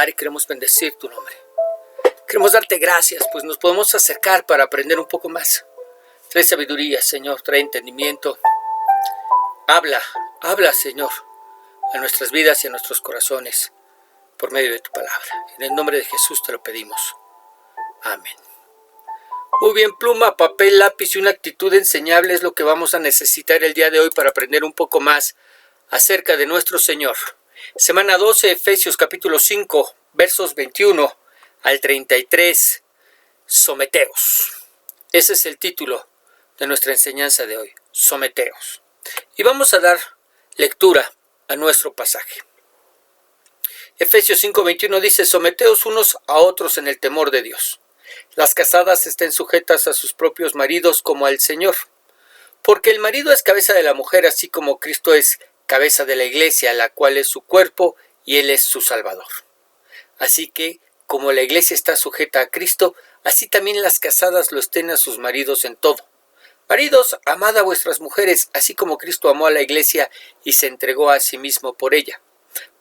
alabar y queremos bendecir tu nombre. Queremos darte gracias, pues nos podemos acercar para aprender un poco más. Trae sabiduría, Señor, trae entendimiento. Habla, Señor, a nuestras vidas y a nuestros corazones por medio de tu palabra. En el nombre de Jesús te lo pedimos. Amén. Muy bien, pluma, papel, lápiz y una actitud enseñable es lo que vamos a necesitar el día de hoy para aprender un poco más acerca de nuestro Señor. Semana 12, Efesios capítulo 5, versos 21 al 33. Someteos. Ese es el título de nuestra enseñanza de hoy. Someteos. Y vamos a dar lectura a nuestro pasaje. Efesios 5:21 dice: someteos unos a otros en el temor de Dios. Las casadas estén sujetas a sus propios maridos como al Señor. Porque el marido es cabeza de la mujer, así como Cristo es cabeza de la iglesia, la cual es su cuerpo y Él es su Salvador. Así que, como la iglesia está sujeta a Cristo, así también las casadas lo estén a sus maridos en todo. Maridos, amad a vuestras mujeres, así como Cristo amó a la iglesia y se entregó a sí mismo por ella,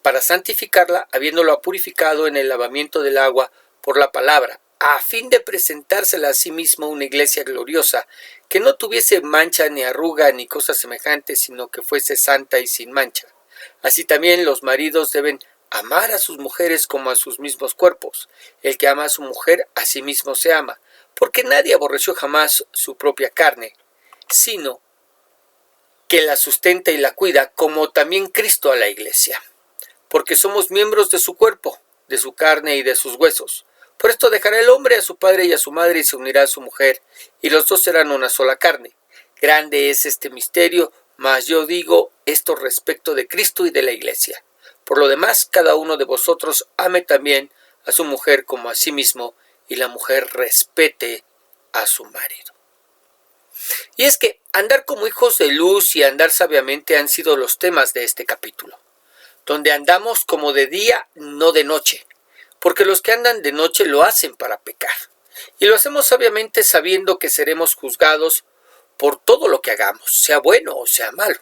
para santificarla, habiéndola purificado en el lavamiento del agua por la palabra, a fin de presentársela a sí mismo una iglesia gloriosa, que no tuviese mancha ni arruga ni cosa semejante, sino que fuese santa y sin mancha. Así también los maridos deben amar a sus mujeres como a sus mismos cuerpos. El que ama a su mujer, a sí mismo se ama, porque nadie aborreció jamás su propia carne, sino que la sustenta y la cuida, como también Cristo a la iglesia, porque somos miembros de su cuerpo, de su carne y de sus huesos. Por esto dejará el hombre a su padre y a su madre y se unirá a su mujer, y los dos serán una sola carne. Grande es este misterio, mas yo digo esto respecto de Cristo y de la iglesia. Por lo demás, cada uno de vosotros ame también a su mujer como a sí mismo, y la mujer respete a su marido. Y es que andar como hijos de luz y andar sabiamente han sido los temas de este capítulo, donde andamos como de día, no de noche, porque los que andan de noche lo hacen para pecar. Y lo hacemos sabiamente sabiendo que seremos juzgados por todo lo que hagamos, sea bueno o sea malo.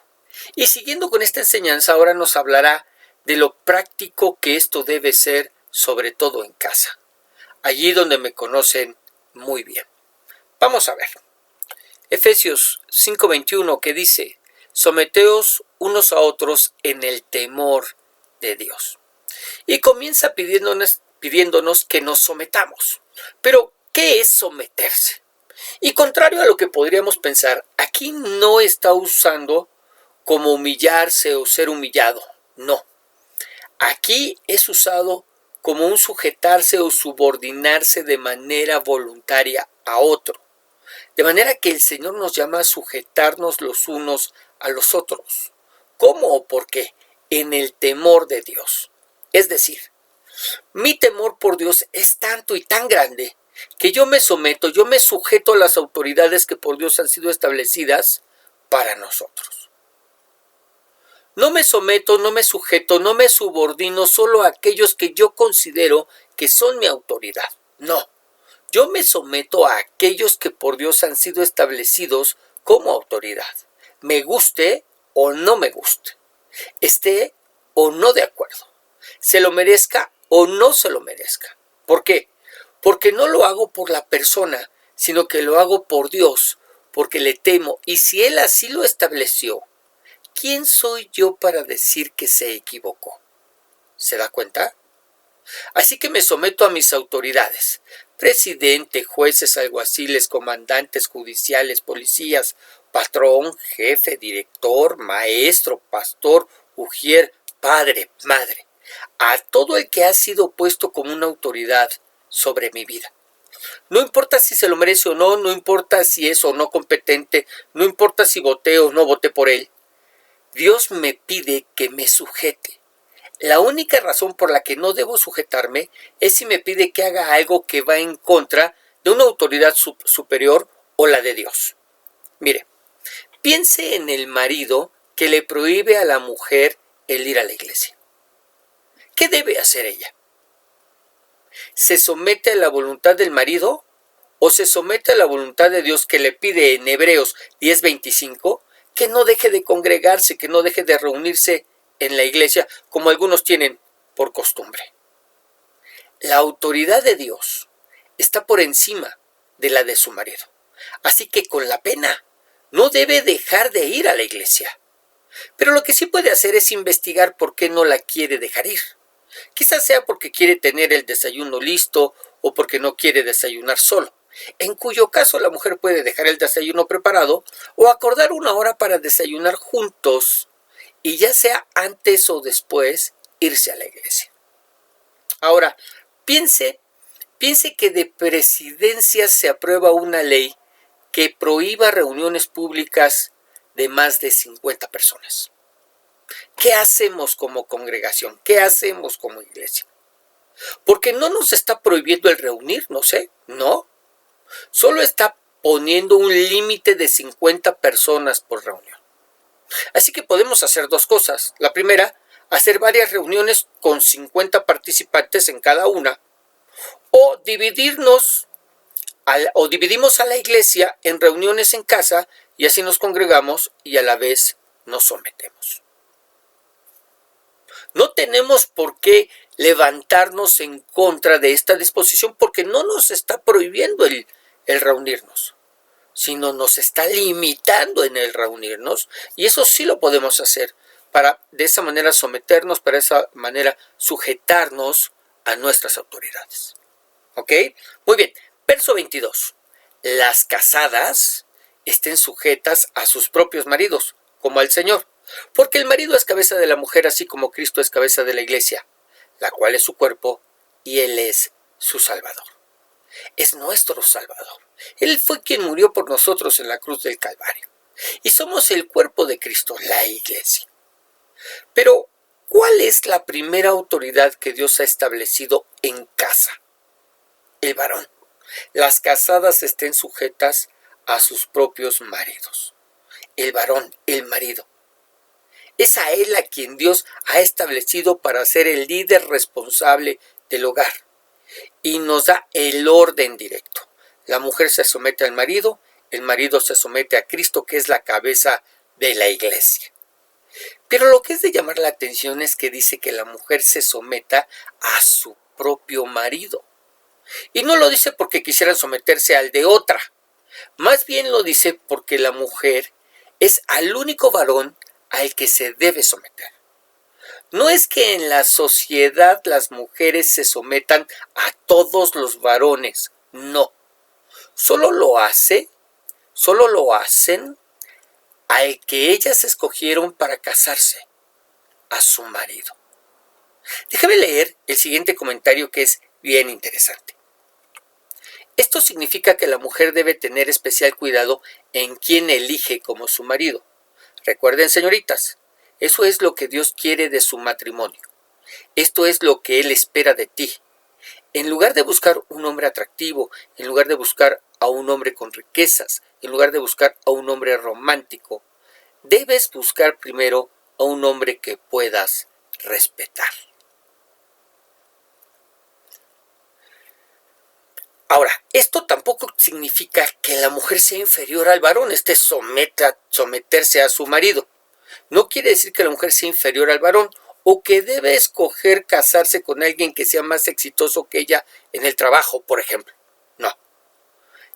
Y siguiendo con esta enseñanza, ahora nos hablará de lo práctico que esto debe ser, sobre todo en casa, allí donde me conocen muy bien. Vamos a ver. Efesios 5:21, que dice: someteos unos a otros en el temor de Dios. Y comienza pidiéndonos que nos sometamos. Pero, ¿qué es someterse? Y contrario a lo que podríamos pensar, aquí no está usando como humillarse o ser humillado. No. Aquí es usado como un sujetarse o subordinarse de manera voluntaria a otro. De manera que el Señor nos llama a sujetarnos los unos a los otros. ¿Cómo o por qué? En el temor de Dios. Es decir, mi temor por Dios es tanto y tan grande que yo me someto, yo me sujeto a las autoridades que por Dios han sido establecidas para nosotros. No me someto, no me sujeto, no me subordino solo a aquellos que yo considero que son mi autoridad. No, yo me someto a aquellos que por Dios han sido establecidos como autoridad. Me guste o no me guste, esté o no de acuerdo, se lo merezca o no se lo merezca. ¿Por qué? Porque no lo hago por la persona, sino que lo hago por Dios, porque le temo. Y si Él así lo estableció, ¿quién soy yo para decir que se equivocó? ¿Se da cuenta? Así que me someto a mis autoridades: presidente, jueces, alguaciles, comandantes judiciales, policías, patrón, jefe, director, maestro, pastor, ujier, padre, madre, a todo el que ha sido puesto como una autoridad sobre mi vida. No importa si se lo merece o no, no importa si es o no competente, no importa si voté o no voté por él. Dios me pide que me sujete. La única razón por la que no debo sujetarme es si me pide que haga algo que va en contra de una autoridad superior o la de Dios. Mire, piense en el marido que le prohíbe a la mujer el ir a la iglesia. ¿Qué debe hacer ella? ¿Se somete a la voluntad del marido o se somete a la voluntad de Dios, que le pide en Hebreos 10:25 que no deje de congregarse, que no deje de reunirse en la iglesia como algunos tienen por costumbre? la autoridad de Dios está por encima de la de su marido. Así que con la pena no debe dejar de ir a la iglesia. Pero lo que sí puede hacer es investigar por qué no la quiere dejar ir. Quizás sea porque quiere tener el desayuno listo o porque no quiere desayunar solo, en cuyo caso la mujer puede dejar el desayuno preparado o acordar una hora para desayunar juntos y ya sea antes o después irse a la iglesia. Ahora, piense que de presidencia se aprueba una ley que prohíba reuniones públicas de más de 50 personas. ¿Qué hacemos como congregación? ¿Qué hacemos como iglesia? Porque no nos está prohibiendo el reunirnos, no. Solo está poniendo un límite de 50 personas por reunión. Así que podemos hacer dos cosas. La primera, hacer varias reuniones con 50 participantes en cada una, o dividimos a la iglesia en reuniones en casa y así nos congregamos y a la vez nos sometemos. No tenemos por qué levantarnos en contra de esta disposición porque no nos está prohibiendo el reunirnos, sino nos está limitando en el reunirnos, y eso sí lo podemos hacer para de esa manera someternos, para esa manera sujetarnos a nuestras autoridades. ¿Ok? Muy bien, verso 22. Las casadas estén sujetas a sus propios maridos, como al Señor, porque el marido es cabeza de la mujer, así como Cristo es cabeza de la iglesia, la cual es su cuerpo, y Él es su Salvador. Es nuestro Salvador. Él fue quien murió por nosotros en la cruz del Calvario. Y somos el cuerpo de Cristo, la iglesia. Pero, ¿cuál es la primera autoridad que Dios ha establecido en casa? El varón. Las casadas estén sujetas a sus propios maridos. El varón, el marido. Es a él a quien Dios ha establecido para ser el líder responsable del hogar. Y nos da el orden directo. La mujer se somete al marido, el marido se somete a Cristo, que es la cabeza de la iglesia. Pero lo que es de llamar la atención es que dice que la mujer se someta a su propio marido. Y no lo dice porque quisieran someterse al de otra. Más bien lo dice porque la mujer es al único varón al que se debe someter. No es que en la sociedad las mujeres se sometan a todos los varones, no. Solo lo hacen al que ellas escogieron para casarse, a su marido. Déjame leer el siguiente comentario que es bien interesante. Esto significa que la mujer debe tener especial cuidado en quién elige como su marido. Recuerden, señoritas, eso es lo que Dios quiere de su matrimonio. Esto es lo que Él espera de ti. En lugar de buscar un hombre atractivo, en lugar de buscar a un hombre con riquezas, en lugar de buscar a un hombre romántico, debes buscar primero a un hombre que puedas respetar. Ahora, esto tampoco significa que la mujer sea inferior al varón, someterse a su marido. No quiere decir que la mujer sea inferior al varón o que debe escoger casarse con alguien que sea más exitoso que ella en el trabajo, por ejemplo. No.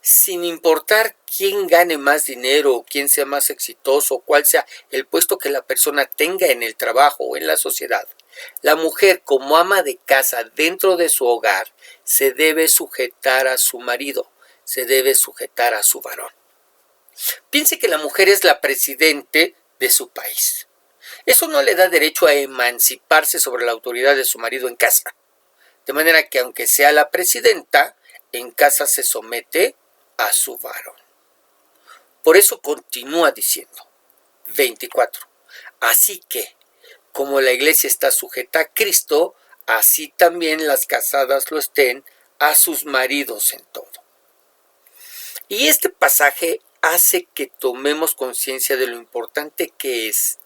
Sin importar quién gane más dinero o quién sea más exitoso o cuál sea el puesto que la persona tenga en el trabajo o en la sociedad, la mujer como ama de casa dentro de su hogar se debe sujetar a su marido, se debe sujetar a su varón. Piense que la mujer es la presidente de su país. Eso no le da derecho a emanciparse sobre la autoridad de su marido en casa. De manera que aunque sea la presidenta, en casa se somete a su varón. Por eso continúa diciendo, 24. Así que, como la iglesia está sujeta a Cristo, así también las casadas lo estén a sus maridos en todo. Y este pasaje hace que tomemos conciencia de lo importante que es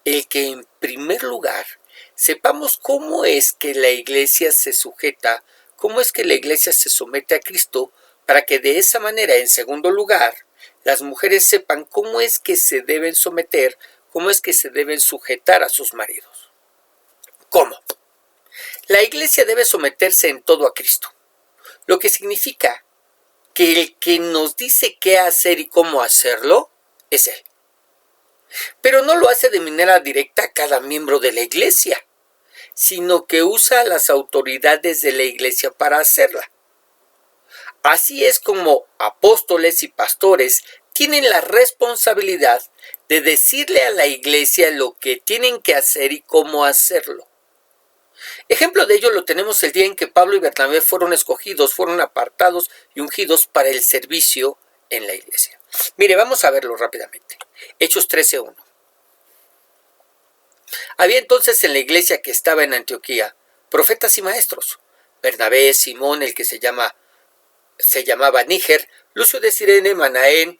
el que en primer lugar sepamos cómo es que la iglesia se sujeta, cómo es que la iglesia se somete a Cristo, para que de esa manera, en segundo lugar, las mujeres sepan cómo es que se deben someter, cómo es que se deben sujetar a sus maridos. ¿Cómo? La iglesia debe someterse en todo a Cristo, lo que significa que el que nos dice qué hacer y cómo hacerlo es Él. Pero no lo hace de manera directa a cada miembro de la iglesia, sino que usa a las autoridades de la iglesia para hacerla. Así es como apóstoles y pastores tienen la responsabilidad de decirle a la iglesia lo que tienen que hacer y cómo hacerlo. Ejemplo de ello lo tenemos el día en que Pablo y Bernabé fueron escogidos, fueron apartados y ungidos para el servicio en la iglesia. Mire, vamos a verlo rápidamente. Hechos 13:1. Había entonces en la iglesia que estaba en Antioquía profetas y maestros: Bernabé, Simón, el que se llamaba Níger, Lucio de Cirene, Manaén,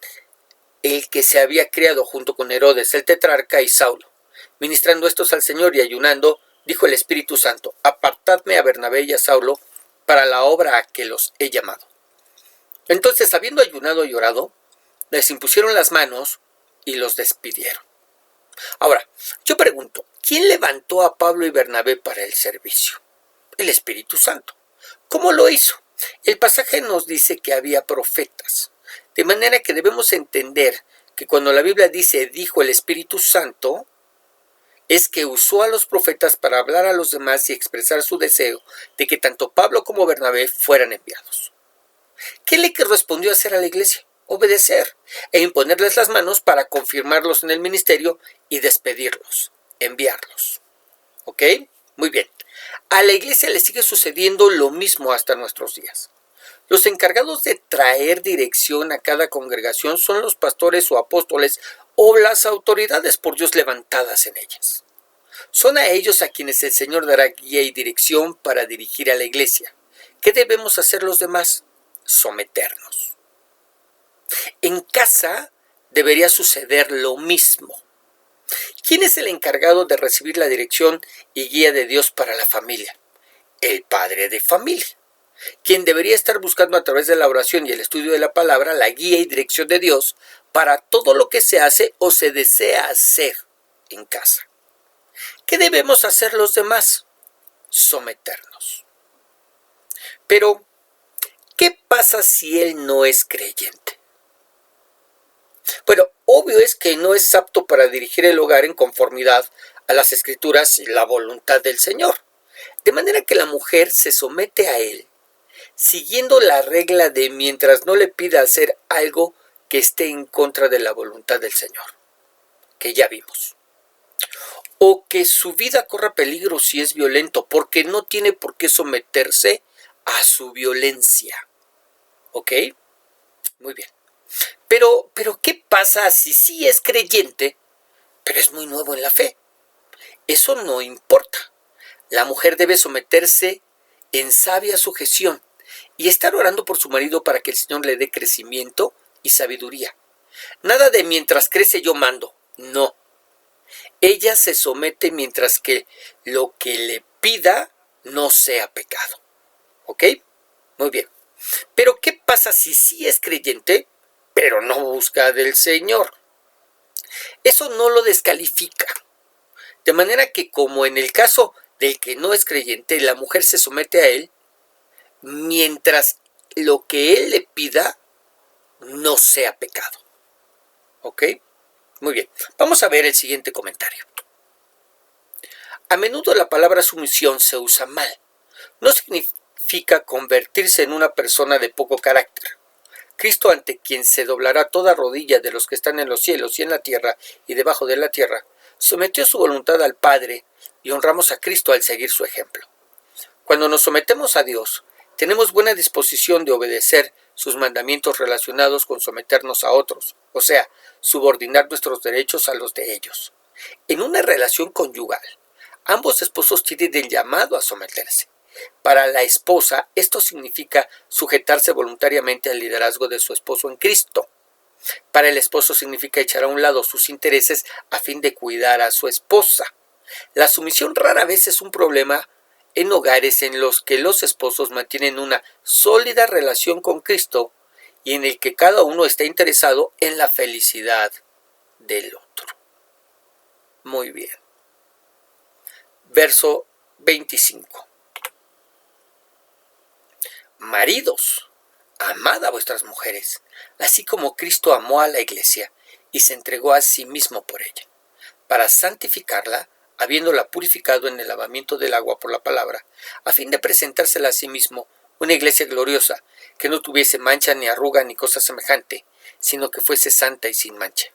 el que se había criado junto con Herodes el tetrarca, y Saulo. Ministrando estos al Señor y ayunando, dijo el Espíritu Santo: apartadme a Bernabé y a Saulo para la obra a que los he llamado. Entonces, habiendo ayunado y orado, les impusieron las manos y los despidieron. Ahora, yo pregunto, ¿quién levantó a Pablo y Bernabé para el servicio? El Espíritu Santo. ¿Cómo lo hizo? El pasaje nos dice que había profetas, de manera que debemos entender que cuando la Biblia dice dijo el Espíritu Santo, es que usó a los profetas para hablar a los demás y expresar su deseo de que tanto Pablo como Bernabé fueran enviados. ¿Qué le correspondió hacer a la iglesia? Obedecer e imponerles las manos para confirmarlos en el ministerio y despedirlos, enviarlos. ¿Ok? Muy bien. A la iglesia le sigue sucediendo lo mismo hasta nuestros días. Los encargados de traer dirección a cada congregación son los pastores o apóstoles o las autoridades por Dios levantadas en ellas. Son a ellos a quienes el Señor dará guía y dirección para dirigir a la iglesia. ¿Qué debemos hacer los demás? Someternos. En casa debería suceder lo mismo. ¿Quién es el encargado de recibir la dirección y guía de Dios para la familia? El padre de familia, quien debería estar buscando a través de la oración y el estudio de la palabra la guía y dirección de Dios para todo lo que se hace o se desea hacer en casa. ¿Qué debemos hacer los demás? Someternos. Pero, ¿qué pasa si él no es creyente? Bueno, obvio es que no es apto para dirigir el hogar en conformidad a las Escrituras y la voluntad del Señor. De manera que la mujer se somete a él, siguiendo la regla de mientras no le pida hacer algo que esté en contra de la voluntad del Señor, que ya vimos. O que su vida corra peligro si es violento, porque no tiene por qué someterse a su violencia. ¿Ok? Muy bien. Pero, ¿qué pasa si sí es creyente, pero es muy nuevo en la fe? Eso no importa. La mujer debe someterse en sabia sujeción y estar orando por su marido para que el Señor le dé crecimiento y sabiduría. Nada de mientras crece yo mando, no. Ella se somete mientras que lo que le pida no sea pecado. ¿Ok? Muy bien. Pero ¿qué pasa si sí es creyente, pero no busca del Señor? Eso no lo descalifica. De manera que, como en el caso del que no es creyente, la mujer se somete a él mientras lo que él le pida no sea pecado. ¿Ok? Muy bien. Vamos a ver el siguiente comentario. A menudo la palabra sumisión se usa mal. No significa convertirse en una persona de poco carácter. Cristo, ante quien se doblará toda rodilla de los que están en los cielos y en la tierra y debajo de la tierra, sometió su voluntad al Padre y honramos a Cristo al seguir su ejemplo. Cuando nos sometemos a Dios, tenemos buena disposición de obedecer sus mandamientos relacionados con someternos a otros, o sea, subordinar nuestros derechos a los de ellos. En una relación conyugal, ambos esposos tienen el llamado a someterse. Para la esposa, esto significa sujetarse voluntariamente al liderazgo de su esposo en Cristo. Para el esposo significa echar a un lado sus intereses a fin de cuidar a su esposa. La sumisión rara vez es un problema en hogares en los que los esposos mantienen una sólida relación con Cristo y en el que cada uno está interesado en la felicidad del otro. Muy bien. Verso 25. Maridos, amad a vuestras mujeres, así como Cristo amó a la iglesia y se entregó a sí mismo por ella, para santificarla, habiéndola purificado en el lavamiento del agua por la palabra, a fin de presentársela a sí mismo una iglesia gloriosa, que no tuviese mancha ni arruga ni cosa semejante, sino que fuese santa y sin mancha.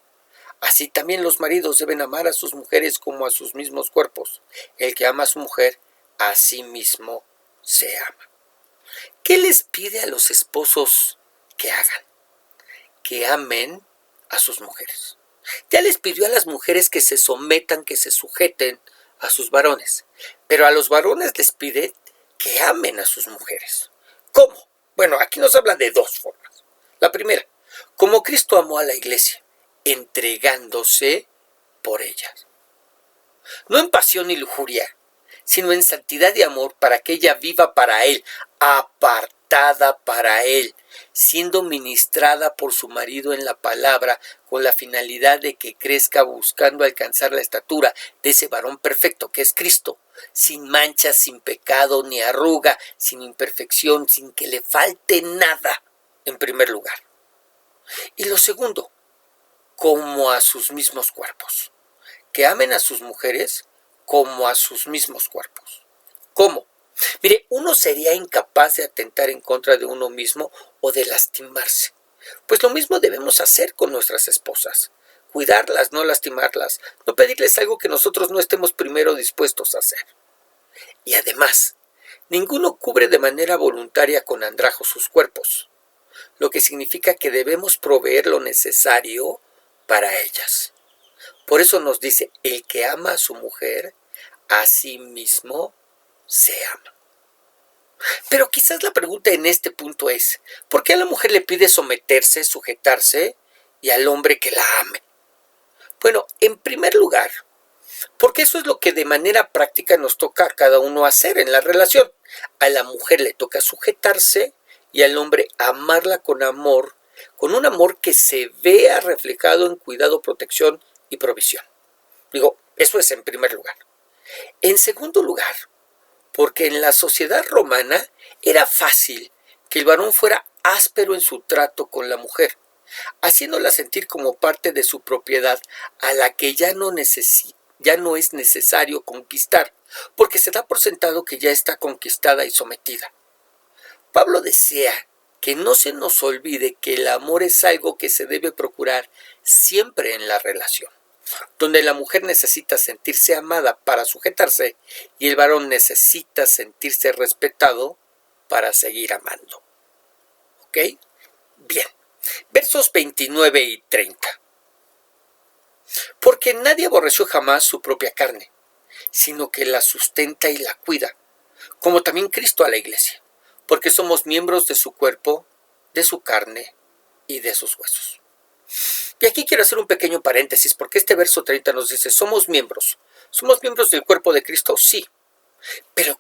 Así también los maridos deben amar a sus mujeres como a sus mismos cuerpos. El que ama a su mujer, a sí mismo se ama. ¿Qué les pide a los esposos que hagan? Que amen a sus mujeres. Ya les pidió a las mujeres que se sometan, que se sujeten a sus varones, pero a los varones les pide que amen a sus mujeres. ¿Cómo? Bueno, aquí nos hablan de dos formas. La primera, como Cristo amó a la iglesia, entregándose por ellas. No en pasión y lujuria, sino en santidad y amor, para que ella viva para Él, apartada para Él, siendo ministrada por su marido en la palabra, con la finalidad de que crezca buscando alcanzar la estatura de ese varón perfecto que es Cristo, sin mancha, sin pecado ni arruga, sin imperfección, sin que le falte nada, en primer lugar. Y lo segundo, como a sus mismos cuerpos, que amen a sus mujeres como a sus mismos cuerpos. ¿Cómo? Mire, uno sería incapaz de atentar en contra de uno mismo o de lastimarse. Pues lo mismo debemos hacer con nuestras esposas. Cuidarlas, no lastimarlas, no pedirles algo que nosotros no estemos primero dispuestos a hacer. Y además, ninguno cubre de manera voluntaria con andrajo sus cuerpos, lo que significa que debemos proveer lo necesario para ellas. Por eso nos dice, el que ama a su mujer, a sí mismo se ama. Pero quizás la pregunta en este punto es, ¿por qué a la mujer le pide someterse, sujetarse, y al hombre que la ame? Bueno, en primer lugar, porque eso es lo que de manera práctica nos toca a cada uno hacer en la relación. A la mujer le toca sujetarse y al hombre amarla con amor, con un amor que se vea reflejado en cuidado, protección y provisión. Digo, eso es en primer lugar. En segundo lugar, porque en la sociedad romana era fácil que el varón fuera áspero en su trato con la mujer, haciéndola sentir como parte de su propiedad a la que ya no es necesario conquistar, porque se da por sentado que ya está conquistada y sometida. Pablo desea que no se nos olvide que el amor es algo que se debe procurar siempre en la relación, donde la mujer necesita sentirse amada para sujetarse y el varón necesita sentirse respetado para seguir amando. ¿Ok? Bien. Versos 29 y 30. Porque nadie aborreció jamás su propia carne, sino que la sustenta y la cuida, como también Cristo a la iglesia, porque somos miembros de su cuerpo, de su carne y de sus huesos. Y aquí quiero hacer un pequeño paréntesis, porque este verso 30 nos dice, ¿somos miembros del cuerpo de Cristo? Sí. Pero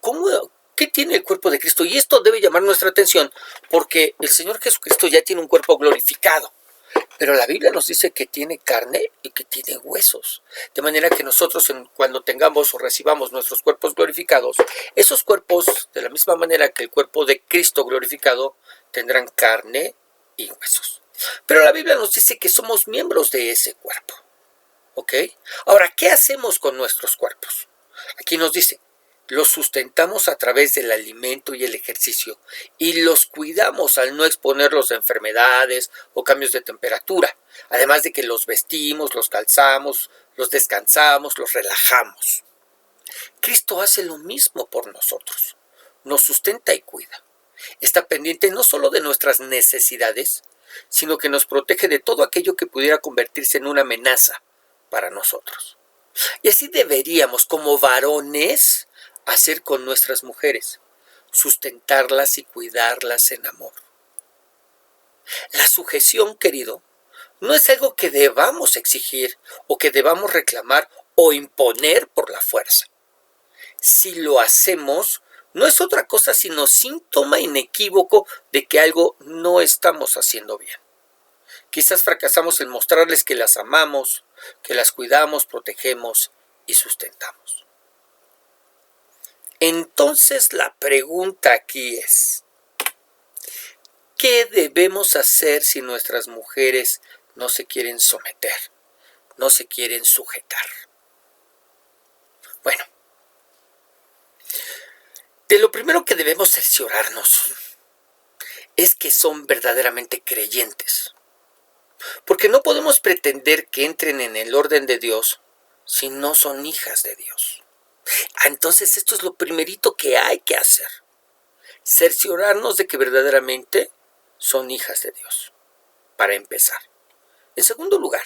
¿qué tiene el cuerpo de Cristo? Y esto debe llamar nuestra atención, porque el Señor Jesucristo ya tiene un cuerpo glorificado. Pero la Biblia nos dice que tiene carne y que tiene huesos. De manera que nosotros, cuando tengamos o recibamos nuestros cuerpos glorificados, esos cuerpos, de la misma manera que el cuerpo de Cristo glorificado, tendrán carne y huesos. Pero la Biblia nos dice que somos miembros de ese cuerpo. ¿Ok? Ahora, ¿qué hacemos con nuestros cuerpos? Aquí nos dice, los sustentamos a través del alimento y el ejercicio y los cuidamos al no exponerlos a enfermedades o cambios de temperatura, además de que los vestimos, los calzamos, los descansamos, los relajamos. Cristo hace lo mismo por nosotros, nos sustenta y cuida. Está pendiente no solo de nuestras necesidades, sino que nos protege de todo aquello que pudiera convertirse en una amenaza para nosotros. Y así deberíamos, como varones, hacer con nuestras mujeres, sustentarlas y cuidarlas en amor. La sujeción, querido, no es algo que debamos exigir o que debamos reclamar o imponer por la fuerza. Si lo hacemos, no es otra cosa sino síntoma inequívoco de que algo no estamos haciendo bien. Quizás fracasamos en mostrarles que las amamos, que las cuidamos, protegemos y sustentamos. Entonces la pregunta aquí es, ¿Qué debemos hacer si nuestras mujeres no se quieren someter, no se quieren sujetar? Bueno, de lo primero que debemos cerciorarnos es que son verdaderamente creyentes, porque no podemos pretender que entren en el orden de Dios si no son hijas de Dios. Entonces esto es lo primerito que hay que hacer, cerciorarnos de que verdaderamente son hijas de Dios, para empezar. En segundo lugar,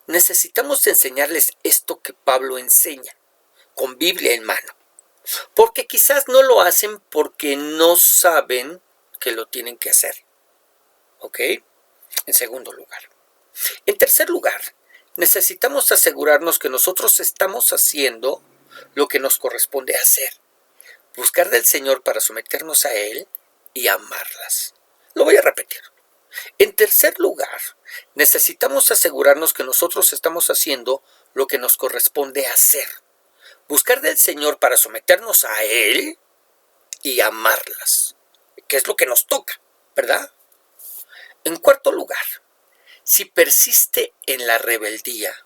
necesitamos enseñarles esto que Pablo enseña, con Biblia en mano, porque quizás no lo hacen porque no saben que lo tienen que hacer. ¿Ok? En segundo lugar. En tercer lugar, necesitamos asegurarnos que nosotros estamos haciendo lo que nos corresponde hacer. Buscar del Señor para someternos a Él y amarlas. Lo voy a repetir. En tercer lugar, necesitamos asegurarnos que nosotros estamos haciendo lo que nos corresponde hacer. Buscar del Señor para someternos a Él y amarlas, que es lo que nos toca, ¿verdad? En cuarto lugar, si persiste en la rebeldía,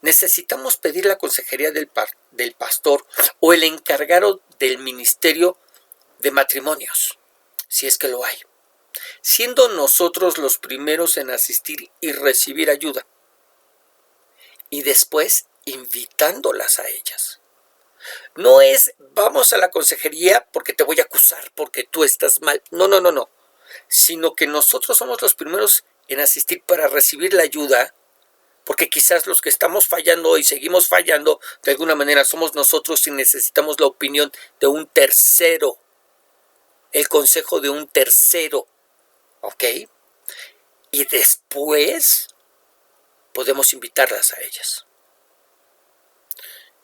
necesitamos pedir la consejería del pastor o el encargado del ministerio de matrimonios, si es que lo hay, siendo nosotros los primeros en asistir y recibir ayuda, y después invitándolas a ellas. No es vamos a la consejería porque te voy a acusar porque tú estás mal, no, sino que nosotros somos los primeros en asistir para recibir la ayuda, porque quizás los que estamos fallando y seguimos fallando, de alguna manera somos nosotros y necesitamos la opinión de un tercero, el consejo de un tercero, ¿ok? Y después podemos invitarlas a ellas.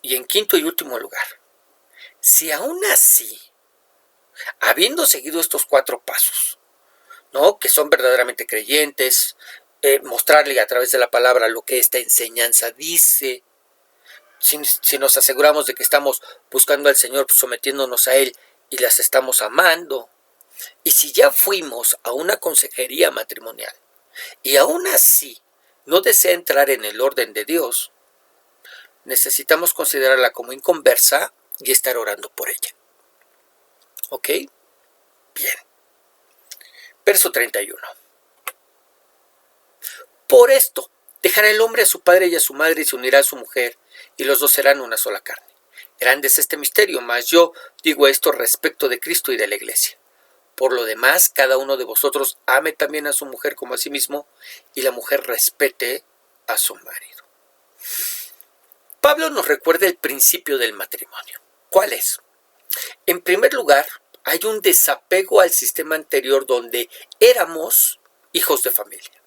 Y en quinto y último lugar, si aún así, habiendo seguido estos 4 pasos, ¿no?, que son verdaderamente creyentes, mostrarle a través de la palabra lo que esta enseñanza dice, si nos aseguramos de que estamos buscando al Señor, sometiéndonos a Él y las estamos amando, y si ya fuimos a una consejería matrimonial y aún así no desea entrar en el orden de Dios, necesitamos considerarla como inconversa y estar orando por ella. ¿Ok? Bien. Verso 31. Por esto, dejará el hombre a su padre y a su madre y se unirá a su mujer, y los dos serán una sola carne. Grande es este misterio, mas yo digo esto respecto de Cristo y de la iglesia. Por lo demás, cada uno de vosotros ame también a su mujer como a sí mismo, y la mujer respete a su marido. Pablo nos recuerda el principio del matrimonio. ¿Cuál es? En primer lugar, hay un desapego al sistema anterior donde éramos hijos de familia,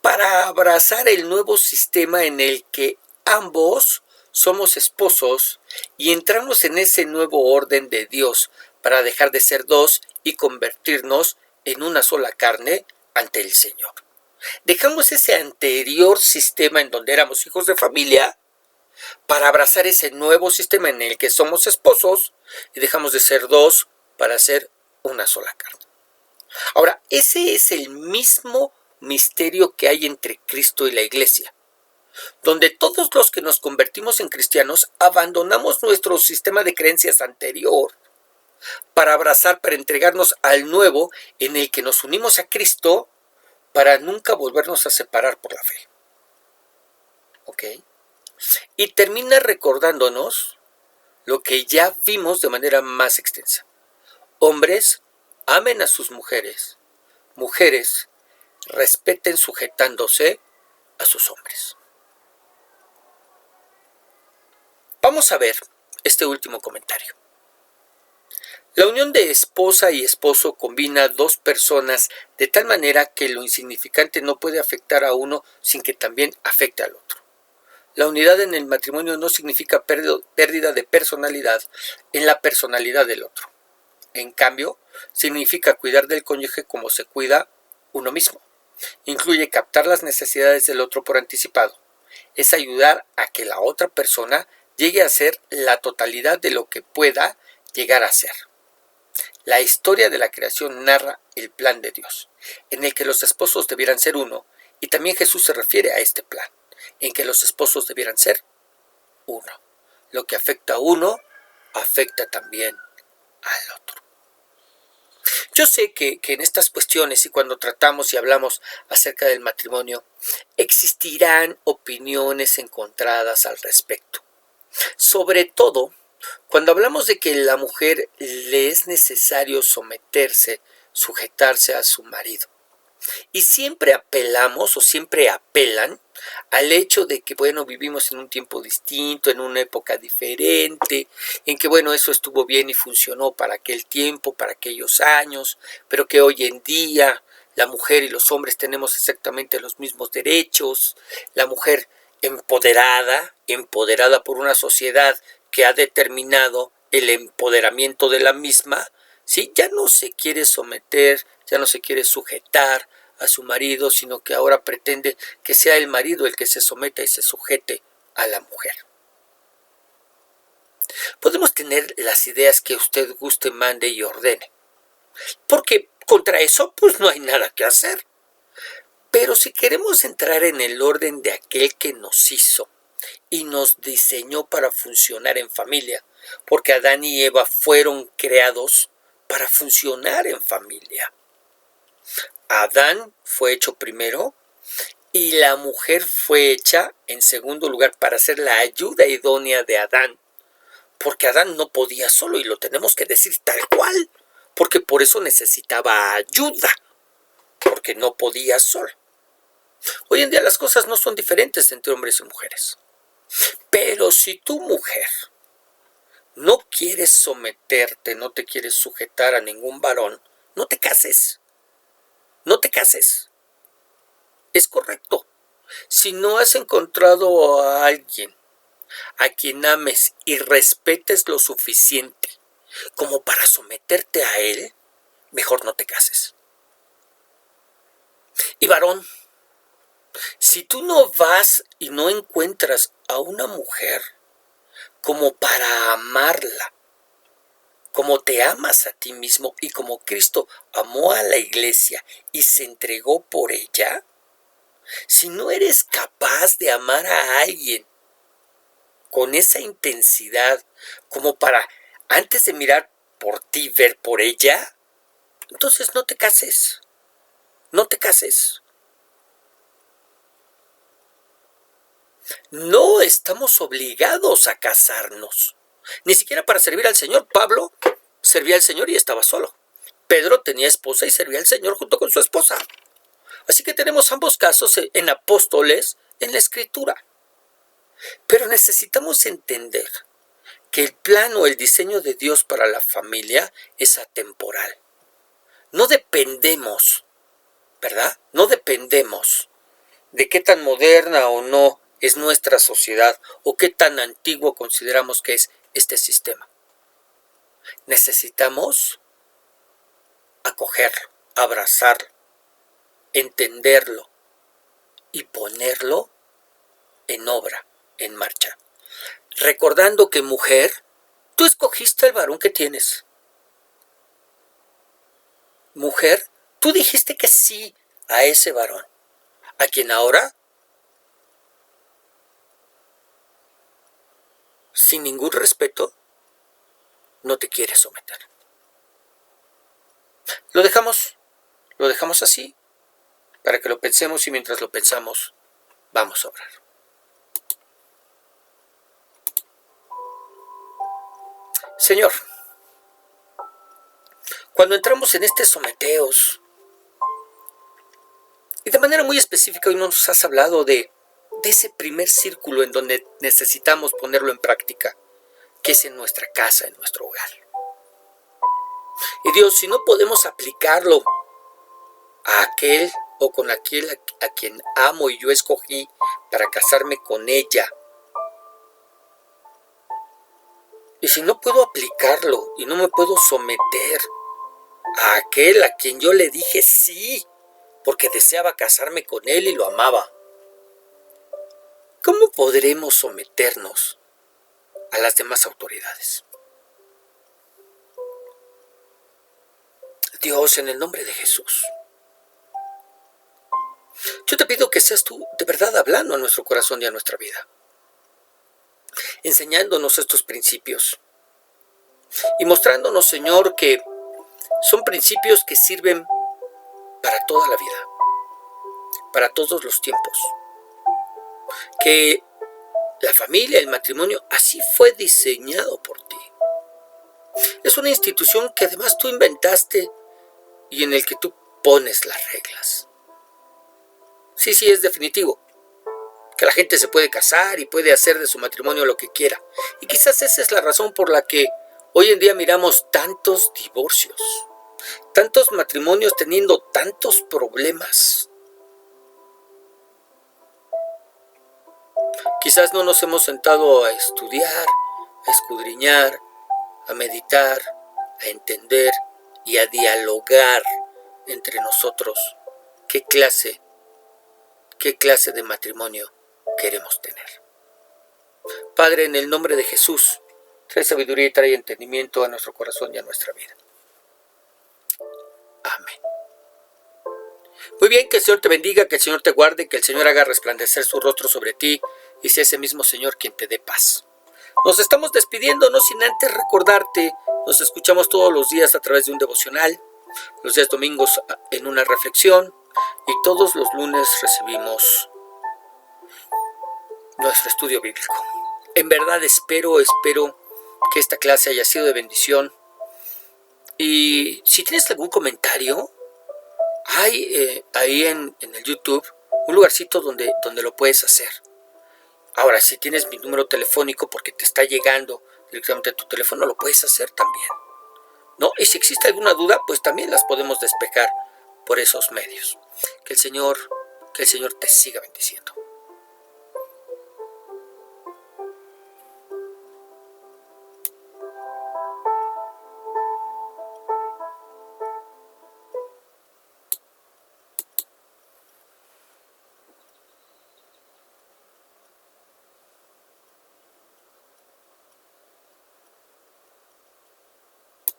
para abrazar el nuevo sistema en el que ambos somos esposos y entramos en ese nuevo orden de Dios para dejar de ser 2 y convertirnos en una sola carne ante el Señor. Dejamos ese anterior sistema en donde éramos hijos de familia para abrazar ese nuevo sistema en el que somos esposos y dejamos de ser 2 para ser una sola carne. Ahora, ese es el mismo misterio que hay entre Cristo y la iglesia, donde todos los que nos convertimos en cristianos abandonamos nuestro sistema de creencias anterior para entregarnos al nuevo en el que nos unimos a Cristo para nunca volvernos a separar por la fe. ¿Ok? Y termina recordándonos lo que ya vimos de manera más extensa. Hombres, amen a sus mujeres. Mujeres, respeten sujetándose a sus hombres. Vamos a ver este último comentario. La unión de esposa y esposo combina 2 personas de tal manera que lo insignificante no puede afectar a uno sin que también afecte al otro. La unidad en el matrimonio no significa pérdida de personalidad en la personalidad del otro. En cambio, significa cuidar del cónyuge como se cuida uno mismo. Incluye captar las necesidades del otro por anticipado. Es ayudar a que la otra persona llegue a ser la totalidad de lo que pueda llegar a ser. La historia de la creación narra el plan de Dios, en el que los esposos debieran ser uno, y también Jesús se refiere a este plan, en que los esposos debieran ser uno. Lo que afecta a uno, afecta también al otro. Yo sé que en estas cuestiones y cuando tratamos y hablamos acerca del matrimonio, existirán opiniones encontradas al respecto. Sobre todo, cuando hablamos de que a la mujer le es necesario someterse, sujetarse a su marido. Y siempre apelamos o siempre apelan al hecho de que, bueno, vivimos en un tiempo distinto, en una época diferente, en que, bueno, eso estuvo bien y funcionó para aquel tiempo, para aquellos años, pero que hoy en día la mujer y los hombres tenemos exactamente los mismos derechos, la mujer empoderada por una sociedad que ha determinado el empoderamiento de la misma, ¿sí? Ya no se quiere someter, ya no se quiere sujetar a su marido, sino que ahora pretende que sea el marido el que se someta y se sujete a la mujer. Podemos tener las ideas que usted guste, mande y ordene, porque contra eso pues no hay nada que hacer. Pero si queremos entrar en el orden de aquel que nos hizo y nos diseñó para funcionar en familia, porque Adán y Eva fueron creados para funcionar en familia. Adán fue hecho primero y la mujer fue hecha en segundo lugar para ser la ayuda idónea de Adán, porque Adán no podía solo y lo tenemos que decir tal cual, porque por eso necesitaba ayuda, porque no podía solo. Hoy en día las cosas no son diferentes entre hombres y mujeres. Pero si tu mujer no quieres someterte, no te quieres sujetar a ningún varón, no te cases. No te cases. Es correcto. Si no has encontrado a alguien a quien ames y respetes lo suficiente como para someterte a él, mejor no te cases. Y varón, si tú no vas y no encuentras a una mujer como para amarla, como te amas a ti mismo y como Cristo amó a la iglesia y se entregó por ella, si no eres capaz de amar a alguien con esa intensidad como para, antes de mirar por ti, ver por ella, entonces no te cases. No te cases. No estamos obligados a casarnos. Ni siquiera para servir al Señor. Pablo servía al Señor y estaba solo. Pedro tenía esposa y servía al Señor junto con su esposa. Así que tenemos ambos casos en apóstoles en la Escritura. Pero necesitamos entender que el plan o el diseño de Dios para la familia es atemporal. No dependemos, ¿verdad? No dependemos de qué tan moderna o no es nuestra sociedad o qué tan antiguo consideramos que es este sistema. Necesitamos acogerlo, abrazarlo, entenderlo y ponerlo en obra, en marcha. Recordando que, mujer, tú escogiste al varón que tienes. Mujer, tú dijiste que sí a ese varón, a quien ahora, sin ningún respeto, no te quieres someter. Lo dejamos así, para que lo pensemos y mientras lo pensamos, vamos a orar. Señor, cuando entramos en este someteos, y de manera muy específica hoy nos has hablado de ese primer círculo en donde necesitamos ponerlo en práctica, que es en nuestra casa, en nuestro hogar. Y Dios, si no podemos aplicarlo a aquel o con aquel a quien amo y yo escogí para casarme con ella, y si no puedo aplicarlo y no me puedo someter a aquel a quien yo le dije sí, porque deseaba casarme con él y lo amaba, ¿cómo podremos someternos a las demás autoridades? Dios, en el nombre de Jesús, yo te pido que seas tú de verdad hablando a nuestro corazón y a nuestra vida, enseñándonos estos principios y mostrándonos, Señor, que son principios que sirven para toda la vida, para todos los tiempos, que la familia, el matrimonio, así fue diseñado por ti. Es una institución que además tú inventaste y en el que tú pones las reglas. Sí, es definitivo, que la gente se puede casar y puede hacer de su matrimonio lo que quiera. Y quizás esa es la razón por la que hoy en día miramos tantos divorcios, tantos matrimonios teniendo tantos problemas. Quizás no nos hemos sentado a estudiar, a escudriñar, a meditar, a entender y a dialogar entre nosotros qué clase de matrimonio queremos tener. Padre, en el nombre de Jesús, trae sabiduría y trae entendimiento a nuestro corazón y a nuestra vida. Amén. Muy bien, que el Señor te bendiga, que el Señor te guarde, que el Señor haga resplandecer su rostro sobre ti y sea ese mismo Señor quien te dé paz. Nos estamos despidiendo, no sin antes recordarte, nos escuchamos todos los días a través de un devocional, los días domingos en una reflexión y todos los lunes recibimos nuestro estudio bíblico. En verdad espero que esta clase haya sido de bendición. Y si tienes algún comentario, hay ahí en el YouTube un lugarcito donde lo puedes hacer. Ahora, si tienes mi número telefónico porque te está llegando directamente a tu teléfono, lo puedes hacer también, ¿no? Y si existe alguna duda, pues también las podemos despejar por esos medios. Que el Señor te siga bendiciendo.